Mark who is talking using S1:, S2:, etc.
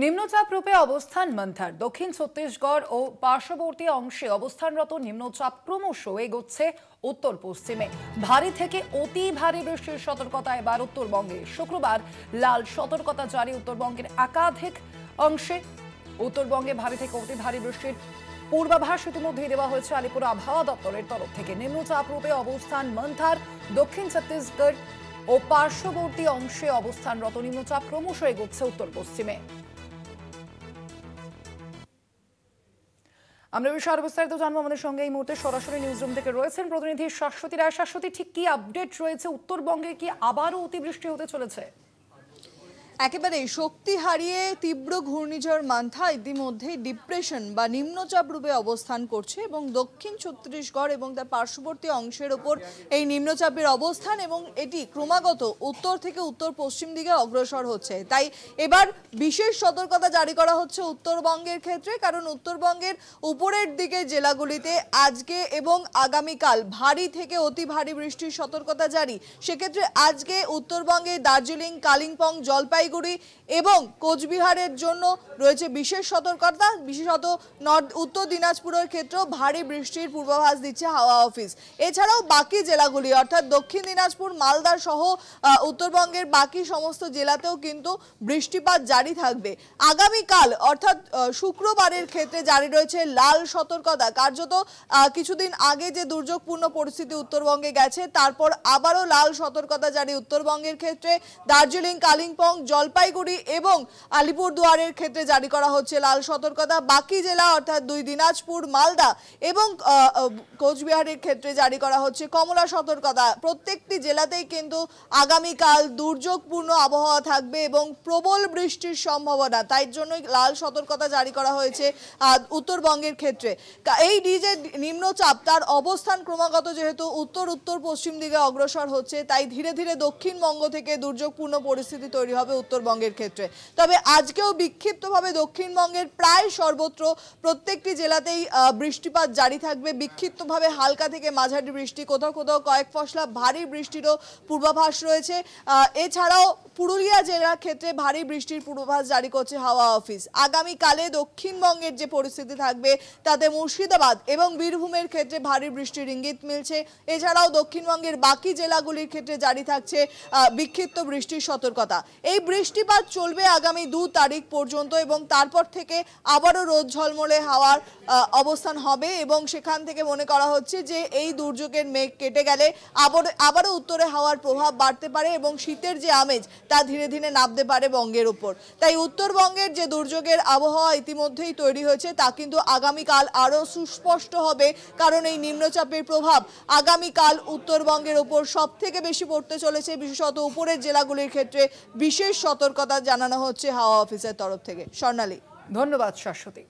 S1: নিম্নচাপ রূপে অবস্থান মন্থার দক্ষিণ ছত্তিশগড় ও পার্শ্ববর্তী অংশে অবস্থানরত নিম্নচাপ ক্রমশ এগোচ্ছে উত্তর পশ্চিমে। ভারী থেকে অতি ভারী বৃষ্টির সতর্কতা এবার উত্তরবঙ্গে। শুক্রবার লাল সতর্কতা জারি উত্তরবঙ্গের একাধিক অংশে। উত্তরবঙ্গে ভারী থেকে অতি ভারী বৃষ্টির পূর্বাভাস ইতিমধ্যেই দেওয়া হয়েছে আলিপুর আবহাওয়া দপ্তরের তরফ থেকে। নিম্নচাপ রূপে অবস্থান মন্থার দক্ষিণ ছত্তিশগড় ও পার্শ্ববর্তী অংশে অবস্থানরত নিম্নচাপ ক্রমশ এগোচ্ছে উত্তর পশ্চিমে। আমরা বিষয়ে বিস্তারিত জানবো। আমাদের সঙ্গে এই মুহূর্তে সরাসরি নিউজরুম থেকে রয়েছেন প্রতিনিধি শাশ্বতী রায়। শাশ্বতী, ঠিক কি আপডেট রয়েছে? উত্তরবঙ্গে কি আবারও অতিবৃষ্টি হতে চলেছে?
S2: একেবারে শক্তি হারিয়ে তীব্র ঘূর্ণিঝড় মান্থা ইতিমধ্যে ডিপ্রেশন বা নিম্নচাপ রূপে অবস্থান করছে এবং দক্ষিণ ছত্তিশগড় এবং তার পার্শ্ববর্তী অংশের ওপর এই নিম্নচাপের অবস্থান এবং এটি ক্রমাগত উত্তর থেকে উত্তর পশ্চিম দিকে অগ্রসর হচ্ছে। তাই এবার বিশেষ সতর্কতা জারি করা হচ্ছে উত্তরবঙ্গের ক্ষেত্রে, কারণ উত্তরবঙ্গের উপরের দিকে জেলাগুলিতে আজকে এবং আগামীকাল ভারী থেকে অতি ভারী বৃষ্টির সতর্কতা জারি। সেক্ষেত্রে আজকে উত্তরবঙ্গে দার্জিলিং, কালিম্পং, জলপাইগুড়ি এবং কোচবিহারের জন্য রয়েছে বিশেষ সতর্কতা। বিশেষত উত্তর দিনাজপুরের ক্ষেত্রেও ভারী বৃষ্টির পূর্বাভাস দিচ্ছে হাওয়া অফিস। এছাড়াও বাকি জেলাগুলি অর্থাৎ দক্ষিণ দিনাজপুর, মালদা সহ উত্তরবঙ্গের বাকি সমস্ত জেলাতেও কিন্তু বৃষ্টিপাত জারি থাকবে। আগামীকাল অর্থাৎ শুক্রবারের ক্ষেত্রে জারি রয়েছে লাল সতর্কতা। কার্যত কিছুদিন আগে যে দুর্যোগপূর্ণ পরিস্থিতি উত্তরবঙ্গে গেছে, তারপর আবারও লাল সতর্কতা জারি উত্তরবঙ্গের ক্ষেত্রে। দার্জিলিং, কালিম্পং, জলপাইগুড়ি এবং আলিপুরদুয়ারের ক্ষেত্রে জারি করা হচ্ছে লাল সতর্কতা। বাকি জেলা অর্থাৎ দুই দিনাজপুর, মালদা এবং কোচবিহারের ক্ষেত্রে জারি করা হচ্ছে কমলা সতর্কতা। প্রত্যেকটি জেলাতেই কিন্তু আগামীকাল দুর্যোগপূর্ণ আবহাওয়া থাকবে এবং প্রবল বৃষ্টির সম্ভাবনা। তাই জন্যই লাল সতর্কতা জারি করা হয়েছে উত্তরবঙ্গের ক্ষেত্রে। এই যে নিম্নচাপ, তার অবস্থান ক্রমাগত যেহেতু উত্তর পশ্চিম দিকে অগ্রসর হচ্ছে, তাই ধীরে ধীরে দক্ষিণবঙ্গ থেকে দুর্যোগপূর্ণ পরিস্থিতি তৈরি হবে উত্তরবঙ্গের ক্ষেত্রে। তবে আজকেও বিক্ষিপ্তভাবে দক্ষিণবঙ্গের প্রায় সর্বত্র প্রত্যেকটি জেলাতেই বৃষ্টিপাত জারি থাকবে। বিক্ষিপ্তভাবে হালকা থেকে মাঝারি বৃষ্টি, কোথাও কোথাও কয়েক ফসলা ভারী বৃষ্টিরও পূর্বাভাস রয়েছে। এছাড়াও পুরুলিয়া জেলার ক্ষেত্রে ভারী বৃষ্টির পূর্বাভাস জারি করছে হাওয়া অফিস। আগামীকালে দক্ষিণবঙ্গের যে পরিস্থিতি থাকবে তাতে মুর্শিদাবাদ এবং বীরভূমের ক্ষেত্রে ভারী বৃষ্টির ইঙ্গিত মিলছে। এছাড়াও দক্ষিণবঙ্গের বাকি জেলাগুলির ক্ষেত্রে জারি থাকছে বিক্ষিপ্ত বৃষ্টির সতর্কতা। এই বৃষ্টিপাত চলবে আগামী 2 তারিখ পর্যন্ত এবং তারপর থেকে আবারও রোদ ঝলমলে হাওয়ার অবস্থান হবে এবং সেখান থেকে মনে করা হচ্ছে যে এই দুর্যোগের মেঘ কেটে গেলে আবারও উত্তরে হাওয়ার প্রভাব বাড়তে পারে এবং শীতের যে আমেজ তা ধীরে ধীরে নামতে পারে বঙ্গের উপর। তাই উত্তরবঙ্গের যে দুর্যোগের আবহাওয়া ইতিমধ্যেই তৈরি হয়েছে তা কিন্তু আগামীকাল আরও সুস্পষ্ট হবে, কারণ এই নিম্নচাপের প্রভাব আগামীকাল উত্তরবঙ্গের উপর সব থেকে বেশি পড়তে চলেছে। বিশেষত উপরের জেলাগুলির ক্ষেত্রে বিশেষ সতর্কতা জানানো হচ্ছে হাওয়া অফিসের তরফ থেকে। স্বর্ণালী,
S1: ধন্যবাদ শাশ্বতী।